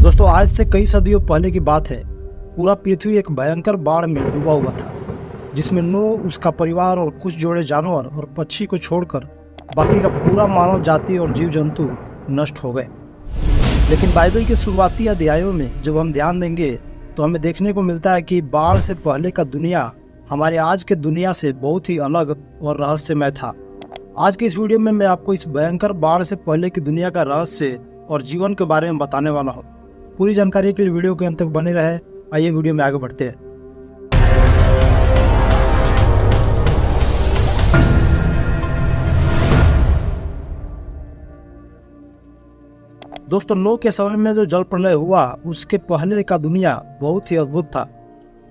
दोस्तों, आज से कई सदियों पहले की बात है। पूरा पृथ्वी एक भयंकर बाढ़ में डूबा हुआ था, जिसमें नूह, उसका परिवार और कुछ जोड़े जानवर और पक्षी को छोड़कर बाकी का पूरा मानव जाति और जीव जंतु नष्ट हो गए। लेकिन बाइबल के शुरुआती अध्यायों में जब हम ध्यान देंगे तो हमें देखने को मिलता है कि बाढ़ से पहले का दुनिया हमारे आज के दुनिया से बहुत ही अलग और रहस्यमय था। आज की इस वीडियो में मैं आपको इस भयंकर बाढ़ से पहले की दुनिया का रहस्य और जीवन के बारे में बताने वाला हूँ। पूरी जानकारी के लिए वीडियो के अंत तक बने रहे। आइए वीडियो में आगे बढ़ते हैं। दोस्तों, नूह के समय में जो जल प्रलय हुआ उसके पहले का दुनिया बहुत ही अद्भुत था।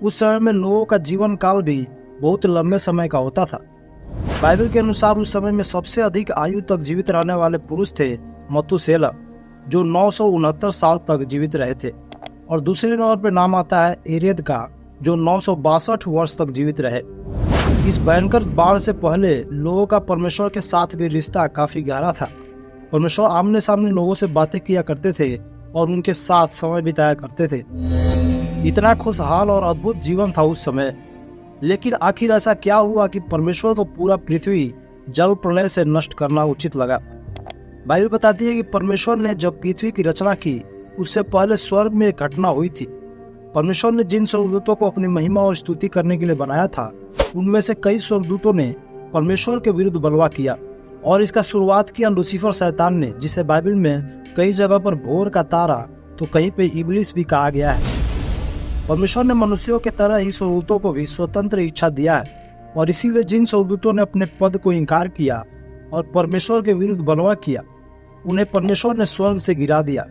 उस समय में लोगों का जीवन काल भी बहुत लंबे समय का होता था। बाइबल के अनुसार उस समय में सबसे अधिक आयु तक जीवित रहने वाले पुरुष थे मतुसेला, जो 969 साल तक जीवित रहे थे, और दूसरे नंबर पर नाम आता है एरेद का, जो 962 वर्ष तक जीवित रहे। इस भयंकर बाढ़ से पहले लोगों का परमेश्वर के साथ भी रिश्ता काफी गहरा था। परमेश्वर आमने सामने लोगों से बातें किया करते थे और उनके साथ समय बिताया करते थे। इतना खुशहाल और अद्भुत जीवन था उस समय। लेकिन आखिर ऐसा क्या हुआ कि परमेश्वर को पूरा पृथ्वी जल प्रलय से नष्ट करना उचित लगा? बाइबल बताती है कि परमेश्वर ने जब पृथ्वी की रचना की उससे पहले स्वर्ग में एक घटना हुई थी। परमेश्वर ने जिन स्वर्गदूतों को अपनी महिमा और स्तुति करने के लिए बनाया था, उनमें से कई स्वर्गदूतों ने परमेश्वर के विरुद्ध बलवा किया, और इसका शुरुआत किया लूसीफर शैतान ने, जिसे बाइबल में कई जगह पर भोर का तारा तो कहीं पे इब्लिस भी कहा गया है। परमेश्वर ने मनुष्यों के तरह ही स्वर्गदूतों को भी स्वतंत्र इच्छा दिया है, और इसीलिए जिन स्वर्गदूतों ने अपने पद को इनकार किया और परमेश्वर के विरुद्ध बलवा किया, उन्हें परमेश्वर ने स्वर्ग से गिरा दिया।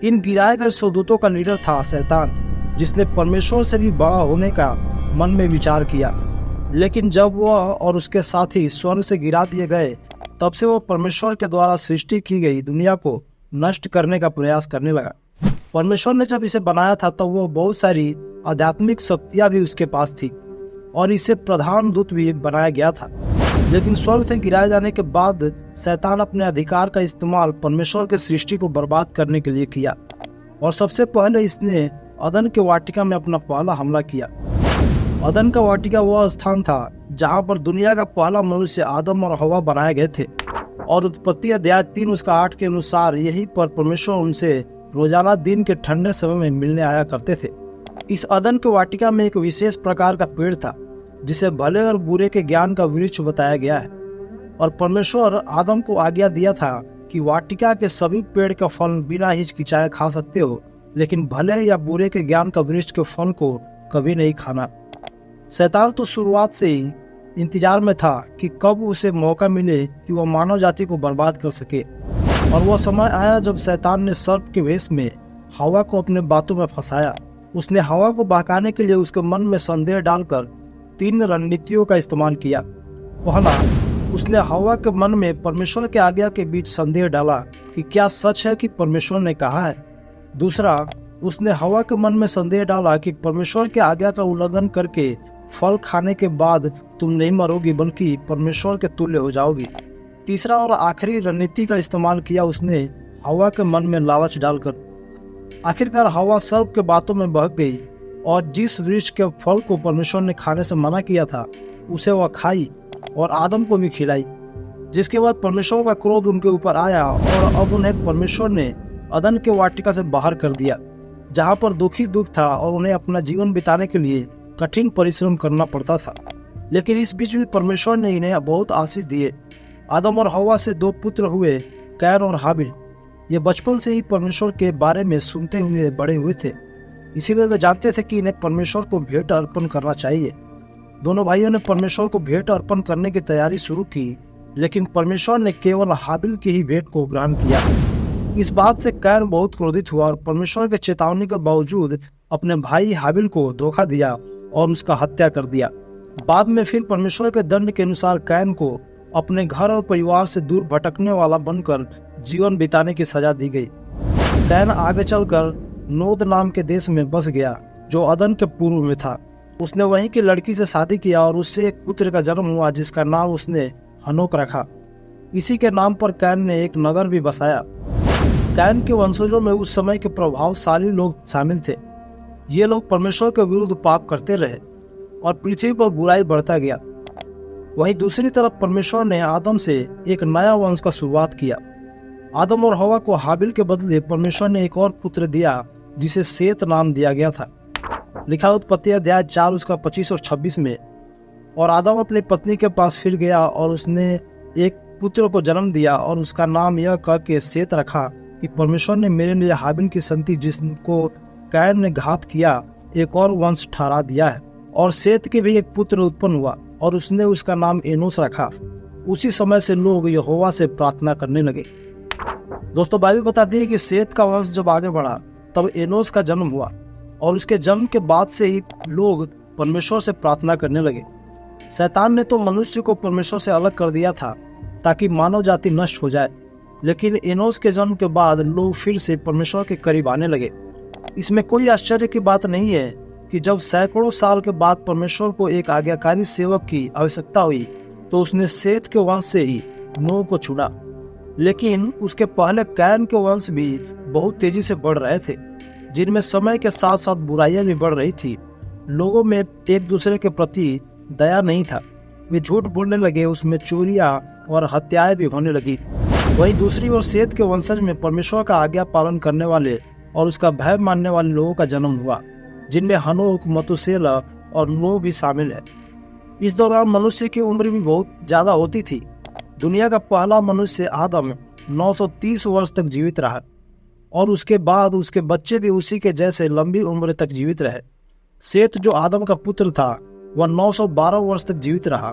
इन गिराए गए स्वर्गदूतों का लीडर था शैतान, जिसने परमेश्वर से भी बड़ा होने का मन में विचार किया। लेकिन जब वह और उसके साथी स्वर्ग से गिरा दिए गए, तब से वह परमेश्वर के द्वारा सृष्टि की गई दुनिया को नष्ट करने का प्रयास करने लगा। परमेश्वर ने जब इसे बनाया था तब वह बहुत सारी आध्यात्मिक शक्तियां भी उसके पास थी, और इसे प्रधान दूत भी बनाया गया था। लेकिन स्वर्ग से गिराए जाने के बाद शैतान अपने अधिकार का इस्तेमाल परमेश्वर के सृष्टि को बर्बाद करने के लिए किया, और सबसे पहले इसने अदन के वाटिका में अपना पहला हमला किया। अदन का वाटिका वह स्थान था जहां पर दुनिया का पहला मनुष्य आदम और हवा बनाए गए थे, और उत्पत्ति अध्याय 3 उसका 8 के अनुसार यहीं पर परमेश्वर उनसे रोजाना दिन के ठंडे समय में मिलने आया करते थे। इस अदन के वाटिका में एक विशेष प्रकार का पेड़ था जिसे भले और बुरे के ज्ञान का वृक्ष बताया गया है, और परमेश्वर आदम को आज्ञा दिया था कि वाटिका के सभी पेड़ का फल बिना हिचकिचाए खा सकते हो, लेकिन भले या बुरे के ज्ञान का वृक्ष के फल को कभी नहीं खाना। शैतान तो शुरुआत से ही इंतजार में था कि कब उसे मौका मिले कि वह मानव जाति को बर्बाद कर सके, और वह समय आया जब शैतान ने सर्प के वेश में हवा को अपने बातों में फंसाया। उसने हवा को बहकाने के लिए उसके मन में संदेह डालकर 3 रणनीतियों का इस्तेमाल किया। पहला, उसने हवा के मन में परमेश्वर के आज्ञा के बीच संदेह डाला कि क्या सच है कि परमेश्वर ने कहा है। दूसरा, उसने हवा के मन में संदेह डाला कि परमेश्वर के आज्ञा का उल्लंघन करके फल खाने के बाद तुम नहीं मरोगी बल्कि परमेश्वर के तुल्य हो जाओगी। तीसरा और आखिरी रणनीति का इस्तेमाल किया उसने हवा के मन में लालच डालकर। आखिरकार हवा सर्प के बातों में बहक गई, और जिस वृक्ष के फल को परमेश्वर ने खाने से मना किया था उसे वह खाई और आदम को भी खिलाई, जिसके बाद परमेश्वर का क्रोध उनके ऊपर आया, और अब उन्हें परमेश्वर ने अदन के वाटिका से बाहर कर दिया, जहां पर दुखी दुख था और उन्हें अपना जीवन बिताने के लिए कठिन परिश्रम करना पड़ता था। लेकिन इस बीच भी परमेश्वर ने इन्हें बहुत आशीष दिए। आदम और हवा से 2 पुत्र हुए, कैन और हाबिल। ये बचपन से ही परमेश्वर के बारे में सुनते हुए बड़े हुए थे, इसीलिए वे जानते थे कि इन्हें परमेश्वर को भेंट अर्पण करना चाहिए। दोनों भाइयों ने परमेश्वर को भेंट अर्पण करने की तैयारी शुरू की, लेकिन परमेश्वर ने केवल हाबिल की ही भेंट को ग्रहण किया। इस बात से कैन बहुत क्रोधित हुआ और परमेश्वर के चेतावनी के बावजूद अपने भाई हाबिल को धोखा दिया और उसका हत्या कर दिया। बाद में फिर परमेश्वर के दंड के अनुसार कैन को अपने घर और परिवार से दूर भटकने वाला बनकर जीवन बिताने की सजा दी गई। कैन आगे चलकर नोद नाम के देश में बस गया, जो अदन के पूर्व में था। उसने वहीं की लड़की से शादी किया और उससे एक पुत्र का जन्म हुआ, जिसका नाम उसने हनोक रखा। इसी के नाम पर कैन ने एक नगर भी बसाया। कैन के वंशजों में उस समय के प्रभावशाली लोग शामिल थे। ये लोग परमेश्वर के विरुद्ध पाप करते रहे और पृथ्वी पर बुराई बढ़ता गया। वहीं दूसरी तरफ परमेश्वर ने आदम से एक नया वंश का शुरुआत किया। आदम और हवा को हाबिल के बदले परमेश्वर ने एक और पुत्र दिया जिसे सेत नाम दिया गया था। लिखा उत्पत्ति अध्याय 4 उसका 25 और 26 में। और आदम अपनी पत्नी के पास फिर गया और उसने एक पुत्र को जन्म दिया और उसका नाम यह करके सेत रखा कि परमेश्वर ने मेरे लिए हाबिल की संति जिसको कैन ने घात किया एक और वंश ठहरा दिया है। और सेत के भी एक पुत्र उत्पन्न हुआ और उसने उसका नाम एनोस रखा। उसी समय से लोग यहोवा से प्रार्थना करने लगे। दोस्तों, बाइबल बताती है कि सेत का वंश जब आगे बढ़ा तब एनोस का जन्म हुआ और उसके जन्म के बाद से ही लोग परमेश्वर से प्रार्थना करने लगे। शैतान ने तो मनुष्य को परमेश्वर से अलग कर दिया था ताकि मानव जाति नष्ट हो जाए, लेकिन एनोस के जन्म के बाद लोग फिर से परमेश्वर के करीब आने लगे। इसमें कोई आश्चर्य की बात नहीं है कि जब सैकड़ों साल के बाद परमेश्वर को एक आज्ञाकारी सेवक की आवश्यकता हुई तो उसने सेत के वंश से ही नूह को चुना। लेकिन उसके पहले कैन के वंश भी बहुत तेजी से बढ़ रहे थे, जिनमें समय के साथ साथ बुराइयां भी बढ़ रही थी। लोगों में एक दूसरे के प्रति दया नहीं था, वे झूठ बोलने लगे, उसमें चोरियां और हत्याएं भी होने लगी। वहीं दूसरी ओर सेत के वंशज में परमेश्वर का आज्ञा पालन करने वाले और उसका भय मानने वाले लोगों का जन्म हुआ, जिनमें हनोक, मतुसेला और नूह भी शामिल है। इस दौरान मनुष्य की उम्र भी बहुत ज्यादा होती थी। दुनिया का पहला मनुष्य आदम 930 वर्ष तक जीवित रहा और उसके बाद उसके बच्चे भी उसी के जैसे लंबी उम्र तक जीवित रहे। सेत जो आदम का पुत्र था वह 912 वर्ष तक जीवित रहा।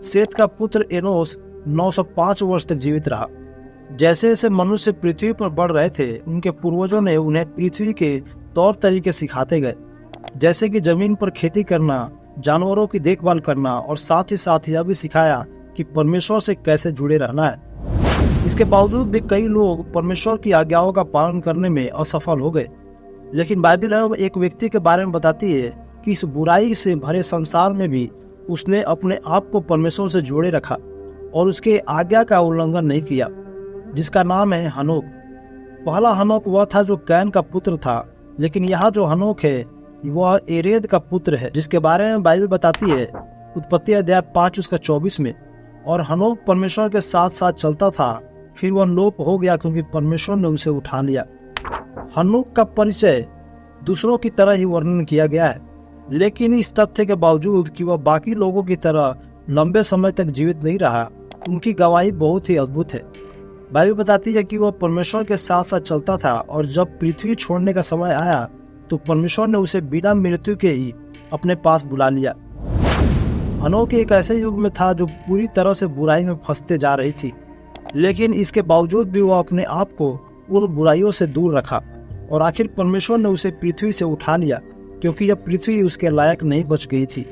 सेत का पुत्र एनोस 905 वर्ष तक जीवित रहा। जैसे जैसे मनुष्य पृथ्वी पर बढ़ रहे थे, उनके पूर्वजों ने उन्हें पृथ्वी के तौर तरीके सिखाते गए, जैसे कि जमीन पर खेती करना, जानवरों की देखभाल करना, और साथ ही यह भी सिखाया कि परमेश्वर से कैसे जुड़े रहना है। इसके बावजूद भी कई लोग परमेश्वर की आज्ञाओं का पालन करने में असफल हो गए। लेकिन बाइबल एक व्यक्ति के बारे में बताती है कि इस बुराई से भरे संसार में भी उसने अपने आप को परमेश्वर से जोड़े रखा और उसके आज्ञा का उल्लंघन नहीं किया, जिसका नाम है हनोक। पहला हनोक वह था जो कैन का पुत्र था, लेकिन यहाँ जो हनोक है वह एरेद का पुत्र है, जिसके बारे में बाइबल बताती है उत्पत्ति अध्याय 5 उसका 24 में। और हनोक परमेश्वर के साथ साथ चलता था, फिर वह लोप हो गया क्योंकि परमेश्वर ने उसे उठा लिया। हनोक का परिचय दूसरों की तरह ही वर्णन किया गया है, लेकिन इस तथ्य के बावजूद कि वह बाकी लोगों की तरह लंबे समय तक जीवित नहीं रहा, उनकी गवाही बहुत ही अद्भुत है। बाइबल बताती है कि वह परमेश्वर के साथ साथ चलता था और जब पृथ्वी छोड़ने का समय आया तो परमेश्वर ने उसे बिना मृत्यु के ही अपने पास बुला लिया। हनोक एक ऐसे युग में था जो पूरी तरह से बुराई में फंसते जा रही थी, लेकिन इसके बावजूद भी वह अपने आप को उन बुराइयों से दूर रखा और आखिर परमेश्वर ने उसे पृथ्वी से उठा लिया, क्योंकि यह पृथ्वी उसके लायक नहीं बच गई थी।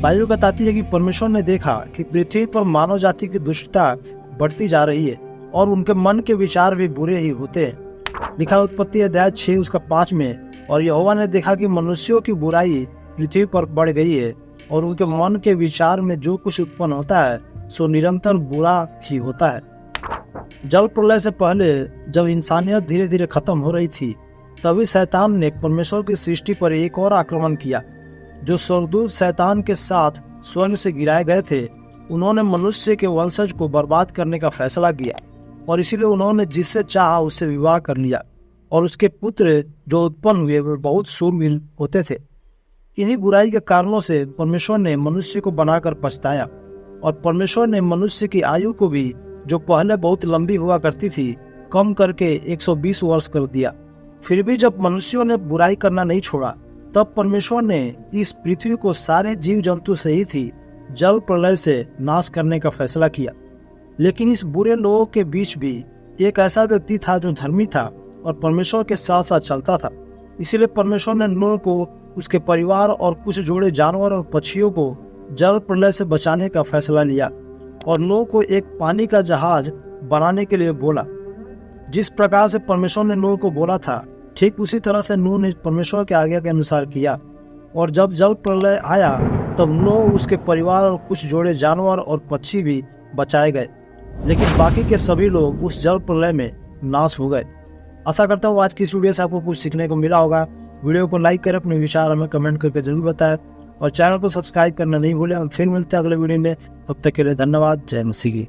बाइबल बताती है कि परमेश्वर ने देखा कि पृथ्वी पर मानव जाति की दुष्टता बढ़ती जा रही है और उनके मन के विचार भी बुरे ही होते हैं। लिखा उत्पत्ति अध्याय 6 उसका 5 में। और यहोवा ने देखा कि मनुष्यों की बुराई पृथ्वी पर बढ़ गई है और उनके मन के विचार में जो कुछ उत्पन्न होता है सो निरंतर बुरा ही होता है। जल प्रलय से पहले जब इंसानियत धीरे धीरे खत्म हो रही थी, तभी शैतान ने परमेश्वर की सृष्टि पर एक और आक्रमण किया। जो स्वर्गदूत शैतान के साथ स्वर्ग से गिराए गए थे, उन्होंने मनुष्य के वंशज को बर्बाद करने का फैसला किया और इसीलिए उन्होंने जिससे चाहा उससे विवाह कर लिया और उसके पुत्र जो उत्पन्न हुए वे बहुत शूरवीर होते थे। इन्हीं बुराई के कारणों से परमेश्वर ने मनुष्य को बनाकर पछताया और परमेश्वर ने मनुष्य की आयु को भी, जो पहले बहुत लंबी हुआ करती थी, कम करके 120 वर्ष कर दिया। फिर भी जब मनुष्यों ने बुराई करना नहीं छोड़ा, तब परमेश्वर ने इस पृथ्वी को सारे जीव जंतु सहित ही जल प्रलय से नाश करने का फैसला किया। लेकिन इस बुरे लोगों के बीच भी एक ऐसा व्यक्ति था जो धर्मी था और परमेश्वर के साथ साथ चलता था। इसीलिए परमेश्वर ने नूह को, उसके परिवार और कुछ जोड़े जानवर और पक्षियों को जल प्रलय से बचाने का फैसला लिया और नूह को एक पानी का जहाज बनाने के लिए बोला। जिस प्रकार से परमेश्वर ने नूह को बोला था, ठीक उसी तरह से नूह ने परमेश्वर के आज्ञा के अनुसार किया। और जब जल प्रलय आया तब नूह, उसके परिवार और कुछ जोड़े जानवर और पक्षी भी बचाए गए, लेकिन बाकी के सभी लोग उस जल प्रलय में नाश हो गए। आशा करता हूँ आज की इस वीडियो से आपको कुछ सीखने को मिला होगा। वीडियो को लाइक करें, अपने विचार हमें कमेंट करके जरूर बताएं और चैनल को सब्सक्राइब करना नहीं भूलें। हम फिर मिलते हैं अगले वीडियो में, तब तक के लिए धन्यवाद। जय मसीह की।